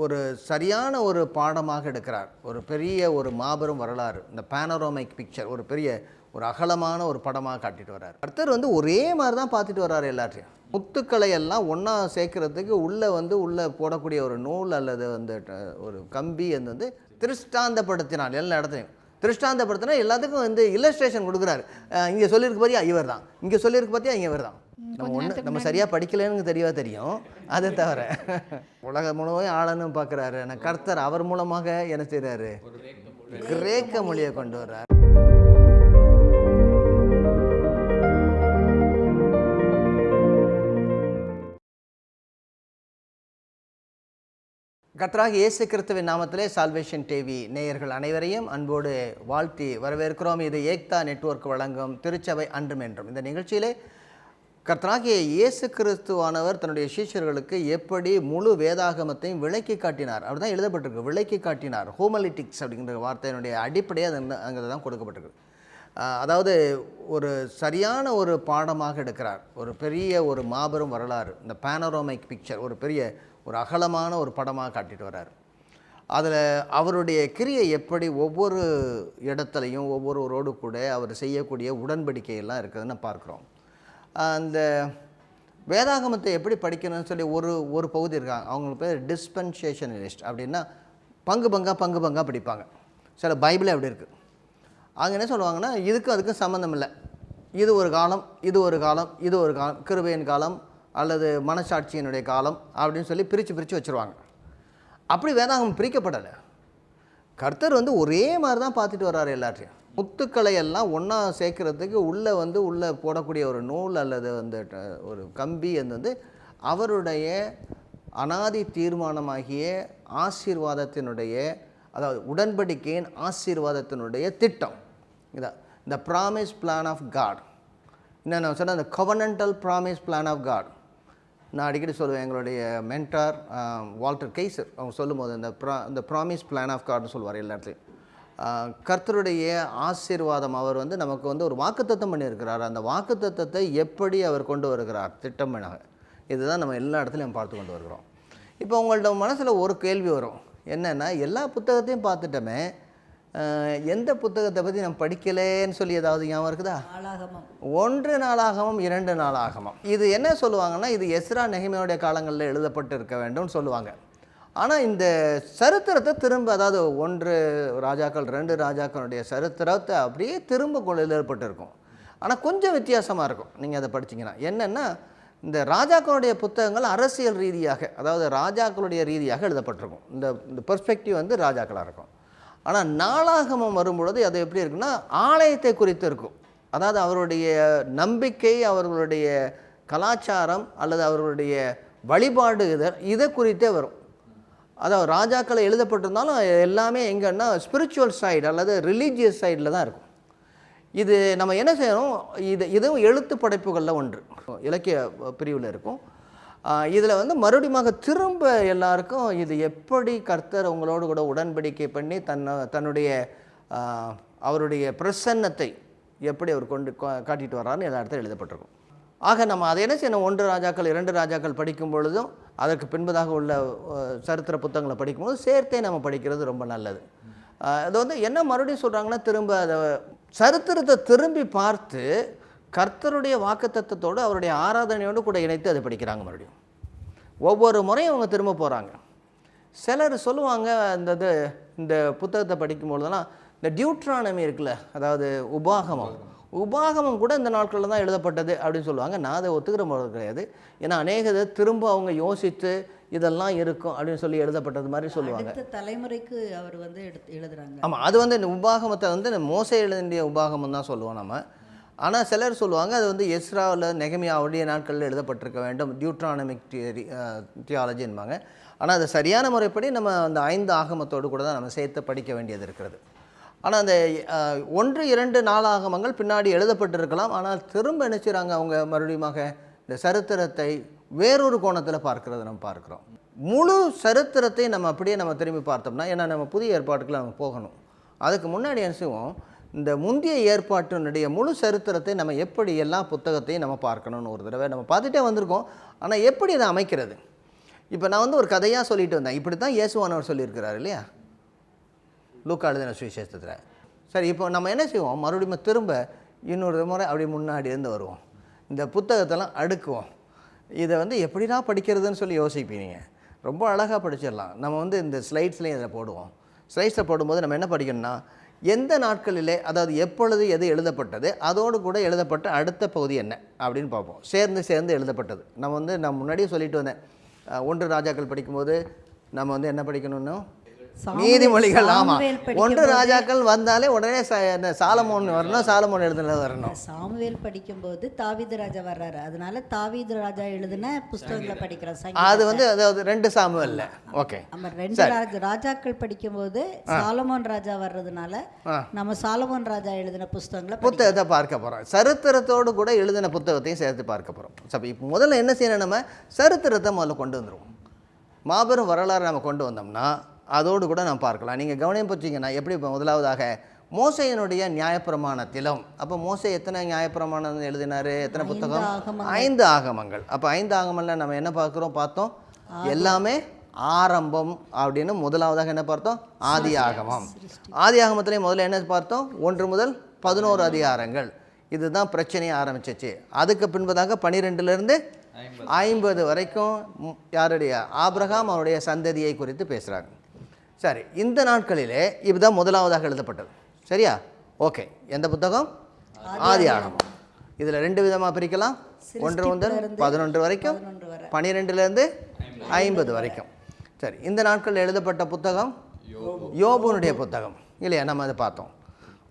ஒரு சரியான ஒரு பாடமாக எடுக்கிறார். ஒரு பெரிய ஒரு மாபெரும் வரலாறு, இந்த பேனோராமிக் பிக்சர், ஒரு பெரிய ஒரு அகலமான ஒரு படமாக காட்டிட்டு வர்றார். கர்த்தர் ஒரே மாதிரி தான் பார்த்துட்டு வர்றாரு எல்லாத்தையும். முத்துக்களை எல்லாம் ஒன்றா சேர்க்கறதுக்கு உள்ளே போடக்கூடிய ஒரு நூல் அல்லது ஒரு கம்பி திருஷ்டாந்தப்படுத்தினார். எல்லா இடத்துலையும் திருஷ்டாந்தப்படுத்தினா எல்லாத்துக்கும் இல்லஸ்ட்ரேஷன் கொடுக்குறாரு. இங்கே சொல்லியிருக்கு பார்த்தியா இவர் தான், இங்கே சொல்லியிருக்கு பார்த்தியா இவர் தான். நம்ம சரியாக படிக்கலன்னு தெரியும். அதை தவிர உலகம் முழுவதும் ஆளன்னு பார்க்குறாரு. ஆனால் கர்த்தர் அவர் மூலமாக என்ன செய்கிறாரு? கிரேக்க மொழியை கொண்டு வர்றார். கர்த்தராகிய இயேசு கிறிஸ்துவின் நாமத்திலே சால்வேஷன் டிவி நேயர்கள் அனைவரையும் அன்போடு வாழ்த்தி வரவேற்கிறோம். இது ஏக்தா நெட்வொர்க் வழங்கும் திருச்சபை அன்றும் என்றும். இந்த நிகழ்ச்சியிலே கர்த்தராகிய இயேசு கிறிஸ்துவானவர் தன்னுடைய சீஷர்களுக்கு எப்படி முழு வேதாகமத்தையும் விளக்கி காட்டினார். அப்படி தான் எழுதப்பட்டிருக்கு, விளக்கி காட்டினார். ஹோமலிட்டிக்ஸ் அப்படிங்கிற வார்த்தையினுடைய அடிப்படையாக அங்கே தான் கொடுக்கப்பட்டிருக்கு. அதாவது ஒரு சரியான ஒரு பாடமாக எடுக்கிறார். ஒரு பெரிய ஒரு மாபெரும் வரலாறு, இந்த பேனோராமிக் பிக்சர், ஒரு பெரிய ஒரு அகலமான ஒரு படமாக காட்டிட்டு வர்றார். அதில் அவருடைய கிரியை எப்படி ஒவ்வொரு இடத்துலையும் ஒவ்வொருவரோடு கூட அவர் செய்யக்கூடிய உடன்படிக்கையெல்லாம் இருக்குதுன்னு பார்க்குறோம். அந்த வேதாகமத்தை எப்படி படிக்கணும்னு சொல்லி ஒரு பகுதி இருக்காங்க. அவங்களுக்கு பேர் டிஸ்பென்சேஷனலிஸ்ட். அப்படின்னா பங்கு பங்காக படிப்பாங்க. சில பைபிளே அப்படி இருக்குது. அவங்க என்ன சொல்லுவாங்கன்னா, இதுக்கும் அதுக்கும் சம்மந்தம் இல்லை, இது ஒரு காலம், இது ஒரு காலம், இது ஒரு காலம், கிருபையின் காலம் அல்லது மனசாட்சியினுடைய காலம் அப்படின்னு சொல்லி பிரித்து வச்சுருவாங்க. அப்படி வேதாகமம் பிரிக்கப்படலை. கர்த்தர் ஒரே மாதிரி தான் பார்த்துட்டு வர்றாரு எல்லாத்தையும். முத்துக்களை எல்லாம் ஒன்றா சேர்க்கறதுக்கு உள்ளே போடக்கூடிய ஒரு நூல் அல்லது ஒரு கம்பி அவருடைய அனாதி தீர்மானமாகிய ஆசீர்வாதத்தினுடைய, அதாவது உடன்படிக்கையின் ஆசீர்வாதத்தினுடைய திட்டம். இதான் இந்த ப்ராமிஸ் பிளான் ஆஃப் காட். என்ன சொன்னால் இந்த கவர்னண்டல் ப்ராமிஸ் பிளான் ஆஃப் காட். நான் அடிக்கடி சொல்லுவேன், எங்களுடைய மென்டார் வால்டர் கெய்சர் அவங்க சொல்லும்போது இந்த ப்ராமிஸ் பிளான் ஆஃப் காட்னு சொல்லுவார் எல்லா இடத்துலையும். கர்த்தருடைய ஆசீர்வாதம் அவர் நமக்கு ஒரு வாக்குத்தத்தம் பண்ணியிருக்கிறார். அந்த வாக்குத்தத்தத்தை எப்படி அவர் கொண்டு வருகிறார் திட்டமாக, இதுதான் நம்ம எல்லா இடத்துலையும் பார்த்து கொண்டு வருகிறோம். இப்போ உங்கள்ட்ட மனசில் ஒரு கேள்வி வரும், என்னென்னா எல்லா புத்தகத்தையும் பார்த்துட்டோமே, எந்த புத்தகத்தை பற்றி நம்ம படிக்கலேன்னு சொல்லி ஏதாவது ஞாபகம் இருக்குதா? 1 நாளாகமம் 2 நாளாகமம். இது என்ன சொல்லுவாங்கன்னா, இது எஸ்ரா நெகேமியாவுடைய காலங்களில் எழுதப்பட்டு இருக்க வேண்டும் சொல்லுவாங்க. ஆனால் இந்த சரித்திரத்தை திரும்ப, அதாவது 1 ராஜாக்கள் 2 ராஜாக்களுடைய சரித்திரத்தை அப்படியே திரும்ப கொண்டு எழுதப்பட்டிருக்கும். ஆனால் கொஞ்சம் வித்தியாசமாக இருக்கும் நீங்கள் அதை படிச்சிங்கன்னா. என்னென்னா, இந்த ராஜாக்களுடைய புத்தகங்கள் அரசியல் ரீதியாக, அதாவது ராஜாக்களுடைய ரீதியாக எழுதப்பட்டிருக்கும். இந்த பெர்ஸ்பெக்டிவ் ராஜாக்களாக இருக்கும். ஆனால் நாளாகமம் வரும்பொழுது அது எப்படி இருக்குன்னா, ஆலயத்தை குறித்து இருக்கும். அதாவது அவருடைய நம்பிக்கை, அவர்களுடைய கலாச்சாரம் அல்லது அவர்களுடைய வழிபாடு இதை குறித்தே வரும். அதாவது ராஜாக்களை எழுதப்பட்டிருந்தாலும் எல்லாமே எங்கன்னா ஸ்பிரிச்சுவல் சைடு அல்லது ரிலீஜியஸ் சைடில் தான் இருக்கும். இது நம்ம என்ன செய்யணும், இதுவும் எழுத்து படைப்புகளில் ஒன்று, இலக்கிய பிரிவில் இருக்கும். இதில் மறுபடியும் திரும்ப எல்லாருக்கும் இது எப்படி கர்த்தர் உங்களோடு கூட உடன்படிக்கை பண்ணி தன்னுடைய அவருடைய பிரசன்னத்தை எப்படி அவர் கொண்டு காட்டிட்டு வர்றாருன்னு எல்லா இடத்துல எழுதப்பட்டிருக்கும். ஆக நம்ம அதை என்ன செய்யணும், 1 ராஜாக்கள் 2 ராஜாக்கள் படிக்கும் பொழுதும் அதற்கு பின்பதாக உள்ள சரித்திர புத்தகங்களை படிக்கும்போது சேர்த்தே நம்ம படிக்கிறது ரொம்ப நல்லது. அது என்ன மறுபடியும் சொல்கிறாங்கன்னா, திரும்ப அதை சரித்திரத்தை திரும்பி பார்த்து கர்த்தருடைய வாக்குத்தத்தத்தோடு அவருடைய ஆராதனையோடு கூட இணைத்து அதை படிக்கிறாங்க. மறுபடியும் ஒவ்வொரு முறையும் அவங்க திரும்ப போகிறாங்க. சிலர் சொல்லுவாங்க, இந்த புத்தகத்தை படிக்கும்பொழுதெல்லாம் இந்த டியூட்ரானமி இருக்குல்ல, அதாவது உபாகமம் கூட இந்த நாட்களில் தான் எழுதப்பட்டது அப்படின்னு சொல்லுவாங்க. நான் அதை ஒத்துக்கிற போது கிடையாது. ஏன்னா அநேகதை திரும்ப அவங்க யோசித்து இதெல்லாம் இருக்கும் அப்படின்னு சொல்லி எழுதப்பட்டது மாதிரி சொல்லுவாங்க. தலைமுறைக்கு அவர் எழுதுறாங்க. ஆமாம், அது இந்த உபாகமத்தை மோசே எழுதிய உபாகமம் தான் சொல்லுவோம் நம்ம. ஆனால் சிலர் சொல்லுவாங்க அது எஸ்ராவில் நெகேமியாவுடைய நாட்களில் எழுதப்பட்டிருக்க வேண்டும், டியூட்ரானமிக் தியாலஜி என்பாங்க. ஆனால் அது சரியான முறைப்படி நம்ம அந்த 5 ஆகமத்தோடு கூட தான் நம்ம சேர்த்து படிக்க வேண்டியது இருக்கிறது. ஆனால் அந்த 1, 2 நாளாகமங்கள் பின்னாடி எழுதப்பட்டிருக்கலாம். ஆனால் திரும்ப என்ன செய்கிறாங்க, அவங்க மறுபடியும் இந்த சரித்திரத்தை வேறொரு கோணத்தில் பார்க்கறத நம்ம பார்க்குறோம். முழு சரித்திரத்தை நம்ம அப்படியே நம்ம திரும்பி பார்த்தோம்னா, ஏன்னா நம்ம புதிய ஏற்பாட்டுக்குள்ள நம்ம போகணும். அதுக்கு முன்னாடி என்ன செய்வோம், இந்த முந்தைய ஏற்பாட்டினுடைய முழு சரித்திரத்தை நம்ம எப்படி எல்லா புத்தகத்தையும் நம்ம பார்க்கணும்னு ஒரு தடவை நம்ம பார்த்துட்டே வந்திருக்கோம். ஆனால் எப்படி இதை அமைக்கிறது, இப்போ நான் வந்து ஒரு கதையாக சொல்லிட்டு வந்தேன். இப்படி தான் இயேசுவானவர் சொல்லியிருக்கிறார் இல்லையா, லூக்கா எழுதின சுவிசேஷத்தில். சரி, இப்போ நம்ம என்ன செய்வோம், மறுபடியும் திரும்ப இன்னொரு முறை அப்படி முன்னாடி இருந்து வருவோம், இந்த புத்தகத்தெல்லாம் அடுக்குவோம். இதை வந்து எப்படிடா படிக்கிறதுன்னு சொல்லி யோசிப்பீங்க. ரொம்ப அழகாக படிச்சிடலாம். நம்ம வந்து இந்த ஸ்லைட்ஸ்லேயும் இதை போடுவோம். ஸ்லைட்ஸில் போடும்போது நம்ம என்ன படிக்கணும்னா, எந்த நாட்களிலே, அதாவது எப்பொழுது எது எழுதப்பட்டது, அதோடு கூட எழுதப்பட்ட அடுத்த பகுதி என்ன அப்படின்னு பார்ப்போம். சேர்ந்து எழுதப்பட்டது. நான் முன்னாடியே சொல்லிட்டு வந்தேன், 1 ராஜாக்கள் படிக்கும்போது நம்ம வந்து என்ன படிக்கணும்னா, நீதிமொழிகள். ஆமாம், 1 ராஜாக்கள் வந்தாலே உடனே சாலமோன் வரணும், சாலமோன் எழுதுனது வரணும். சாமுவேல் படிக்கும்போது தாவீது ராஜா வர்றாரு, அதனால தாவீது ராஜா எழுதின புஸ்தகங்களை படிக்கிறோம். அது வந்து அதாவது 2 சாமுவேல்ல. ஓகே, நம்ம 2 ராஜாக்கள் படிக்கும்போது சாலமோன் ராஜா வர்றதுனால நம்ம சாலமோன் ராஜா எழுதின புத்தகத்தை பார்க்க போகிறோம். சரித்திரத்தோடு கூட எழுதின புத்தகத்தையும் சேர்த்து பார்க்க போகிறோம். சரி, இப்போ முதல்ல என்ன செய்யணும், நம்ம சரித்திரத்தை முதல்ல கொண்டு வந்துடுவோம். மாபெரும் வரலாறு நம்ம கொண்டு வந்தோம்னா அதோடு கூட நாம் பார்க்கலாம். நீங்கள் கவனியம் பற்றிங்கன்னா எப்படி, இப்போ முதலாவதாக மோசையினுடைய நியாயப்பிரமாணத்திலும், அப்போ மோசை எத்தனை நியாயப்பிரமாணம் எழுதினார், எத்தனை புத்தகம், 5 ஆகமங்கள். அப்போ 5 ஆகமங்களில் நம்ம என்ன பார்த்தோம், எல்லாமே ஆரம்பம் அப்படின்னு. முதலாவதாக என்ன பார்த்தோம், ஆதி ஆகமம். ஆதி ஆகமத்திலே முதல்ல என்ன பார்த்தோம், 1 முதல் 11 அதிகாரங்கள். இதுதான் பிரச்சனையை ஆரம்பிச்சிச்சு. அதுக்கு பின்பதாக 12லேருந்து 50 வரைக்கும் யாருடைய, ஆபிரகாம் அவருடைய சந்ததியை குறித்து பேசுகிறாங்க. சரி, இந்த நாட்களிலே இதுதான் முதலாவதாக எழுதப்பட்டது. சரியா? ஓகே, எந்த புத்தகம், ஆதி ஆகமம். இதில் 2 விதமாக பிரிக்கலாம், 1 முதல் 11 வரைக்கும், 12லேருந்து 50 வரைக்கும். சரி, இந்த நாட்களில் எழுதப்பட்ட புத்தகம் யோபுனுடைய புத்தகம் இல்லையா, நம்ம அதை பார்த்தோம்.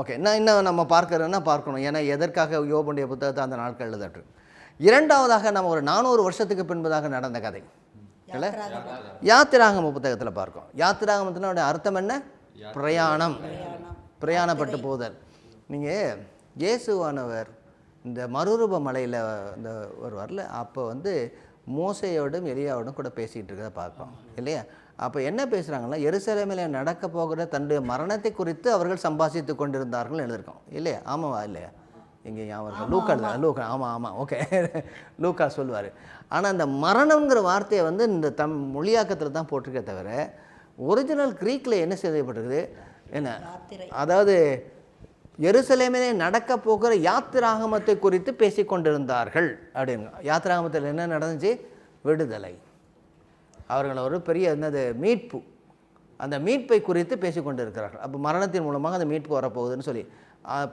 ஓகே, இன்னும் நம்ம பார்க்கணும், ஏன்னா எதற்காக யோபுனுடைய புத்தகத்தை அந்த நாட்கள் எழுதட்டு. இரண்டாவதாக நம்ம ஒரு 400 வருஷத்துக்கு பின்பதாக நடந்த கதை இல்லை, யாத்திராகம புத்தகத்தில் பார்க்கோம். யாத்திராகமத்தினோட அர்த்தம் என்ன, பிரயாணப்பட்டு போதல். நீங்கள் இயேசுவானவர் இந்த மறுரூப மலையில் இந்த ஒரு வரல, அப்போ வந்து மோசையோடும் எலியாவோடும் கூட பேசிகிட்டு இருக்கிறத பார்ப்போம் இல்லையா. அப்போ என்ன பேசுகிறாங்கன்னா, எருசலேமில் நடக்க போகிற தன்னுடைய மரணத்தை குறித்து அவர்கள் சம்பாஷித்து கொண்டிருந்தார்கள் எழுதியிருக்கோம் இல்லையா. ஆமாவா இல்லையா, இங்கே ஞாபகம் லூக்கா. ஆமாம், ஓகே, லூக்கா சொல்லுவார். ஆனால் அந்த மரணம்ங்கிற வார்த்தையை வந்து இந்த மொழியாக்கத்தில் தான் போட்டிருக்கே தவிர, ஒரிஜினல் க்ரீக்கில் என்ன செய்யப்பட்டிருக்குது என்ன, அதாவது எருசலேமிலே நடக்க போகிற யாத்திராகமத்தை குறித்து பேசி கொண்டிருந்தார்கள் அப்படின்னு. யாத்திராகமத்தில் என்ன நடந்துச்சு, விடுதலை, அவர்கள் ஒரு பெரிய மீட்பு, அந்த மீட்பை குறித்து பேசி கொண்டு இருக்கிறார்கள். அப்போ மரணத்தின் மூலமாக அந்த மீட்பு வரப்போகுதுன்னு சொல்லி,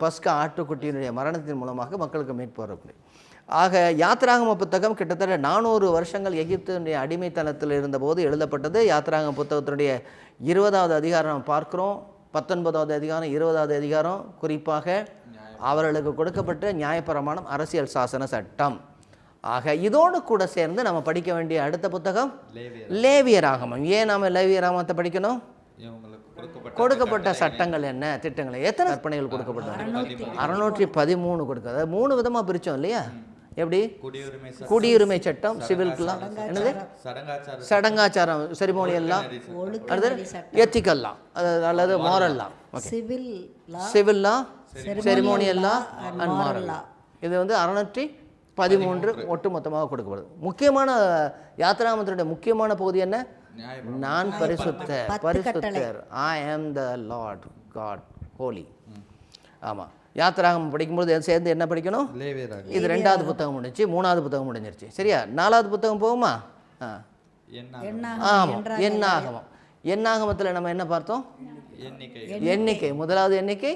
பஸ்கா ஆட்டுக்குட்டியினுடைய மரணத்தின் மூலமாக மக்களுக்கு மீட்பு வரக்கூடிய. ஆக யாத்திராகம புத்தகம் கிட்டத்தட்ட 400 வருஷங்கள் எகிப்தினுடைய அடிமைத்தனத்தில் இருந்தபோது எழுதப்பட்டது. யாத்திராகம புத்தகத்தினுடைய 20வது அதிகாரம் பார்க்குறோம், 19வது அதிகாரம், 20வது அதிகாரம் குறிப்பாக அவர்களுக்கு கொடுக்கப்பட்ட நியாயப்பிரமாணம், அரசியல் சாசன சட்டம். ஆக இதோடு கூட சேர்ந்து நம்ம படிக்க வேண்டிய அடுத்த புத்தகம் லேவியராகமம். ஏன் நாம் லேவியராகமத்தை படிக்கணும், கொடுக்கப்பட்ட சட்டங்கள் என்ன, திட்டங்கள், எத்தனை கற்பனைகள் கொடுக்கப்பட்டது, 613 கொடுக்க, அதாவது 3 விதமாக பிரித்தோம் இல்லையா. எப்படி, குடியுரிமை சட்டம், சிவில்லாம், என்னது சடங்காச்சாரம், செரிமோனியல்லாம், அடுத்தது எத்திக்கல்லாம், அல்லது மாரல்லாம், சிவில்லா, செரிமோனியல்லாம் அண்ட் மாரல்லா. இது வந்து 613 ஒட்டு மொத்தமாக கொடுக்கப்படுது. முக்கியமான யாத்திராகமத்தினுடைய முக்கியமான பகுதி என்ன, நான் பரிசுத்தர், ஐ ஆம் த லார்ட் காட் ஹோலி. ஆமாம், யாத்திராகமம் படிக்கும்போது சேர்ந்து என்ன படிக்கணும், இது 2வது புத்தகம் முடிஞ்சு, 3வது புத்தகம் முடிஞ்சிருச்சு. சரியா, 4வது புத்தகம் போகுமா. ஆமாம், எண்ணாகமம். எண்ணாகமத்தில் நம்ம என்ன பார்த்தோம், எண்ணிக்கை, முதலாவது எண்ணிக்கை,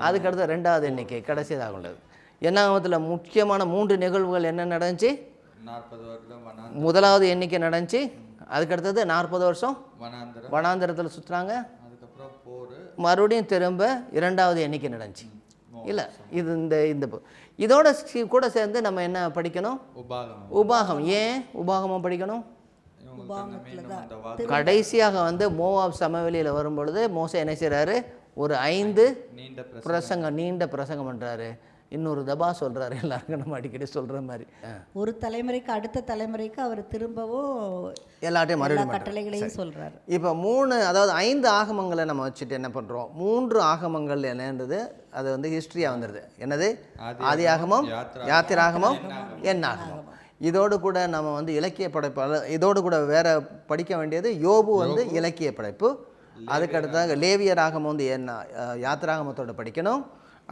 அதுக்கடுத்து 2வது எண்ணிக்கை, கடைசியாக உள்ளது. எண்ணாகமத்தில் முக்கியமான 3 நிகழ்வுகள் என்ன நடந்துச்சு, முதலாவது எண்ணிக்கை நடந்துச்சு, அதுக்கடுத்தது 40 வருஷம் வனாந்திரத்தில் சுற்றுறாங்க, மறுபடியும் திரும்ப 2வது எண்ணிக்கை நடந்துச்சு இல்லை. இது இந்த இதோட கூட சேர்ந்து நம்ம என்ன படிக்கணும், உபாகம். ஏன் உபாகமம் படிக்கணும், கடைசியாக வந்து மோவாப் சமவெளியில் வரும் பொழுது மோசே என்ன செய்கிறாரு, ஒரு 5 நீண்ட பிரசங்கம் பண்ணுறாரு. இன்னொரு தபா சொல்கிறாரு, எல்லாருக்கும் நம்ம அடிக்கடி சொல்கிற மாதிரி. ஒரு தலைமுறைக்கு அடுத்த தலைமுறைக்கு அவர் திரும்பவும் எல்லாத்தையும் மறுபடியும் கட்டளைகளையும் சொல்கிறார். இப்போ 3, அதாவது 5 ஆகமங்களை நம்ம வச்சுட்டு என்ன பண்ணுறோம், 3 ஆகமங்கள் என்னன்றது அது வந்து ஹிஸ்ட்ரியாக வந்துடுது. என்னது, ஆதி ஆகமம், யாத்திராகமம், எண்ணாகமம். இதோடு கூட நம்ம வந்து இலக்கிய படைப்பு, இதோடு கூட வேற படிக்க வேண்டியது யோபு வந்து இலக்கிய படைப்பு. அதுக்கு அடுத்ததாக லேவியராகமம் வந்து யாத்திராகமத்தோடு படிக்கணும்.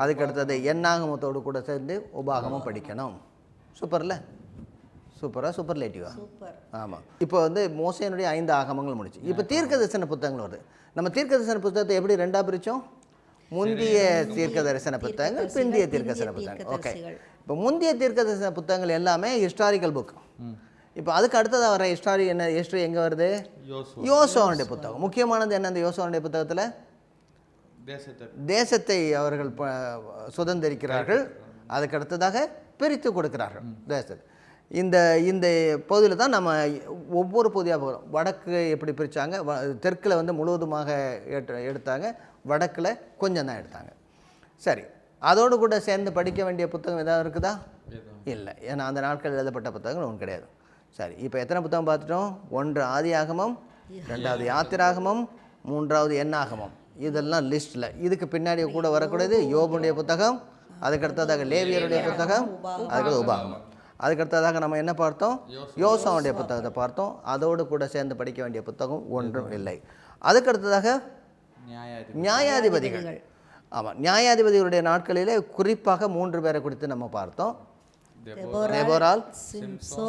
அதுக்கு அடுத்தது எண்ணாகமத்தோடு கூட சேர்ந்து உபாகமும் படிக்கணும். சூப்பர்ல, சூப்பர்லேட்டிவா? சூப்பர். ஆமாம். இப்போ வந்து மோசேனுடைய 5 ஆகமங்கள் முடிச்சு. இப்போ தீர்க்க தரிசன புத்தகங்கள் வருது. நம்ம தீர்க்க தரிசன புத்தகத்தை எப்படி 2ஆக பிரித்தோம்? முந்திய தீர்க்க தரிசன புத்தகங்கள், பிந்திய தீர்க்க தரிசன புத்தகங்கள். ஓகே. இப்போ முந்திய தீர்க்க தரிசன புத்தகங்கள் எல்லாமே ஹிஸ்டாரிக்கல் புக். இப்போ அதுக்கு அடுத்ததாக வர ஹிஸ்டரி எங்கே வருது? யோசுவாவுடைய புத்தகம். முக்கியமானது என்ன? அந்த யோசுவாவுடைய புத்தகத்தில் தேசத்தை அவர்கள் சுதந்திரிக்கிறார்கள். அதுக்கு அடுத்ததாக பிரித்து கொடுக்கிறார்கள் தேசத்தை. இந்த இந்த பகுதியில் தான் நம்ம ஒவ்வொரு பகுதியாக போகிறோம். வடக்கு எப்படி பிரித்தாங்க, தெற்கில் வந்து முழுவதுமாக எடுத்தாங்க, வடக்கில் கொஞ்சம் தான் எடுத்தாங்க. சரி, அதோடு கூட சேர்ந்து படிக்க வேண்டிய புத்தகம் ஏதாவது இருக்குதா? இல்லை. ஏன்னா அந்த நாட்கள் எழுதப்பட்ட புத்தகங்கள் ஒன்றும் கிடையாது. சரி, இப்போ எத்தனை புத்தகம் பார்த்துட்டோம்? 1 ஆதியாகமம், 2வது யாத்திராகமம், 3வது எண்ணாகமம். இதெல்லாம் லிஸ்ட்டில். இதுக்கு பின்னாடி கூட வரக்கூடியது யோபுடைய புத்தகம், அதுக்கடுத்ததாக லேவியருடைய புத்தகம், அதுக்கடுத்து உபாகமம். அதுக்கடுத்ததாக நம்ம என்ன பார்த்தோம்? யோசுவாவுடைய புத்தகத்தை பார்த்தோம். அதோடு கூட சேர்ந்து படிக்க வேண்டிய புத்தகம் ஒன்றும் இல்லை. அதுக்கடுத்ததாக நியாயாதிபதிகள். ஆமாம், நியாயாதிபதிகளுடைய நாட்களிலே குறிப்பாக 3 பேரை குறித்து நம்ம பார்த்தோம். தெபோரால்,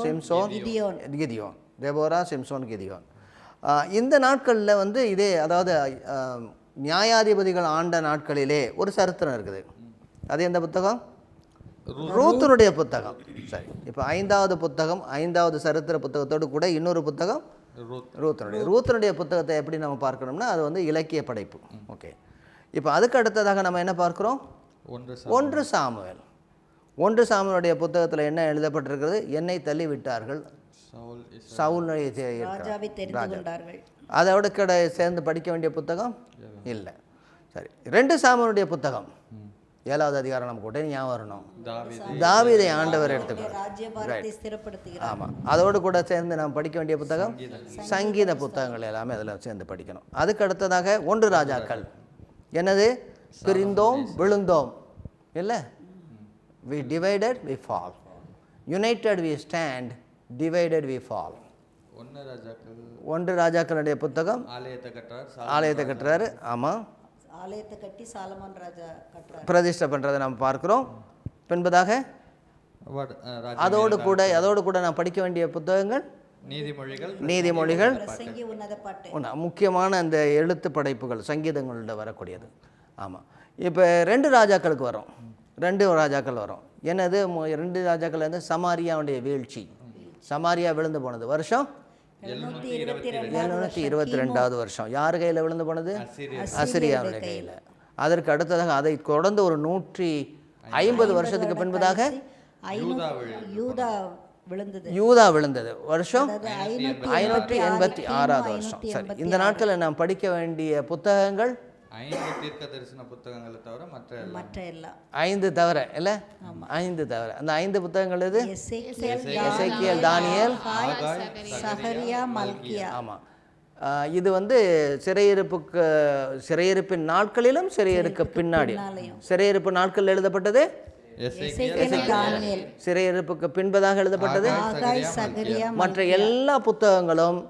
சிம்சோன், கிதியோன். தெபோரா, சிம்சோன், கிதியோன். இந்த நாட்களில் வந்து இதே, அதாவது நியாயாதிபதிகள் ஆண்ட நாட்களிலே ஒரு சரித்திரம் இருக்குது. அது எந்த புத்தகம்? ரூத்தினுடைய புத்தகம். சரி, இப்போ 5வது புத்தகம், 5வது சரித்திர புத்தகத்தோடு கூட இன்னொரு புத்தகம் ரூத்தினுடைய புத்தகத்தை எப்படி நம்ம பார்க்கணும்னா அது வந்து இலக்கிய படைப்பு. ஓகே. இப்போ அதுக்கு அடுத்ததாக நம்ம என்ன பார்க்குறோம்? 1 சாமுவேல். 1 சாமுவேலுடைய புத்தகத்தில் என்ன எழுதப்பட்டிருக்கிறது? என்னை தள்ளி விட்டார்கள், சவுல் அதோட கூட சேர்ந்து படிக்க வேண்டிய புத்தகம் இல்லை. சரி, 2 சாமுவேலுடைய புத்தகம் 7வது அதிகாரம் நமக்கு உடனே ஞாபகம் வரணும். தாவீதை ஆண்டவர் எடுத்துக்கிறார். ஆமாம், அதோடு கூட சேர்ந்து நாம் படிக்க வேண்டிய புத்தகம் சங்கீத புத்தகங்கள் எல்லாமே அதில் சேர்ந்து படிக்கணும். அதுக்கு அடுத்ததாக 1 ராஜாக்கள். என்னது? பிரிந்தோம் விழுந்தோம் இல்லை? we divided we fall, united we stand, divided we fall. 1 ராஜாக்களுடைய புத்தகம். ஆலயத்தை கட்டுறாரு. ஆமாம், ஆலயத்தை கட்டி சாலமோன் ராஜா கட்டுறார், பிரதிஷ்டை பண்ணுறதை நம்ம பார்க்குறோம். பின்பதாக அதோடு கூட நான் படிக்க வேண்டிய புத்தகங்கள் நீதிமொழிகள், முக்கியமான அந்த எழுத்து படைப்புகள் சங்கீதங்களோட வரக்கூடியது. ஆமாம். இப்போ 2 ராஜாக்களுக்கு வரும். 2 ராஜாக்கள் வரும். என்னது? 2 ராஜாக்கள் வந்து சமாரியாவுடைய வீழ்ச்சி. சமாரியா விழுந்து போனது வருஷம் 722வது வருஷம். யார் கையில் விழுந்து போனது? அசிரியாவுடைய கையில். அதற்கு அடுத்ததாக அதை தொடர்ந்து ஒரு 150 வருஷத்துக்கு பின்பதாக யூதா விழுந்தது வருஷம் 586வது வருஷம். சரி, இந்த நாட்களில் நாம் படிக்க வேண்டிய புத்தகங்கள் 5 தீர்க்க தரிசன புத்தகங்களை தவிர மற்ற எல்லாம் 5 தவிர இல்லை? 5 தவிர. அந்த 5 புத்தகங்கள் எது? எசேக்கியேல், தானியேல், சகரியா, மல்கியா. ஆமாம். இது வந்து சிறையிருப்பின் நாட்களிலும் சிறையிருக்க பின்னாடி, சிறையிருப்பு நாட்களில் எழுதப்பட்டது, சிறையிருப்புக்கு பின்பதாக எழுதப்பட்டது. மற்ற எல்லா புத்தகங்களும்,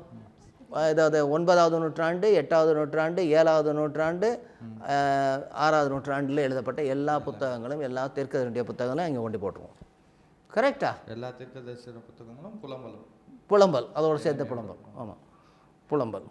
அதாவது 9வது நூற்றாண்டு, 8வது நூற்றாண்டு, 7வது நூற்றாண்டு, 6வது நூற்றாண்டில் எழுதப்பட்ட எல்லா புத்தகங்களும், எல்லா தீர்க்கதரிசன புத்தகங்களும் இங்கே கொண்டு போட்டுருவோம். கரெக்டா? எல்லா தீர்க்கதரிசன புத்தகங்களும் புலம்பல், அதோடு சேர்த்து புலம்பல். ஆமாம், புலம்பல்.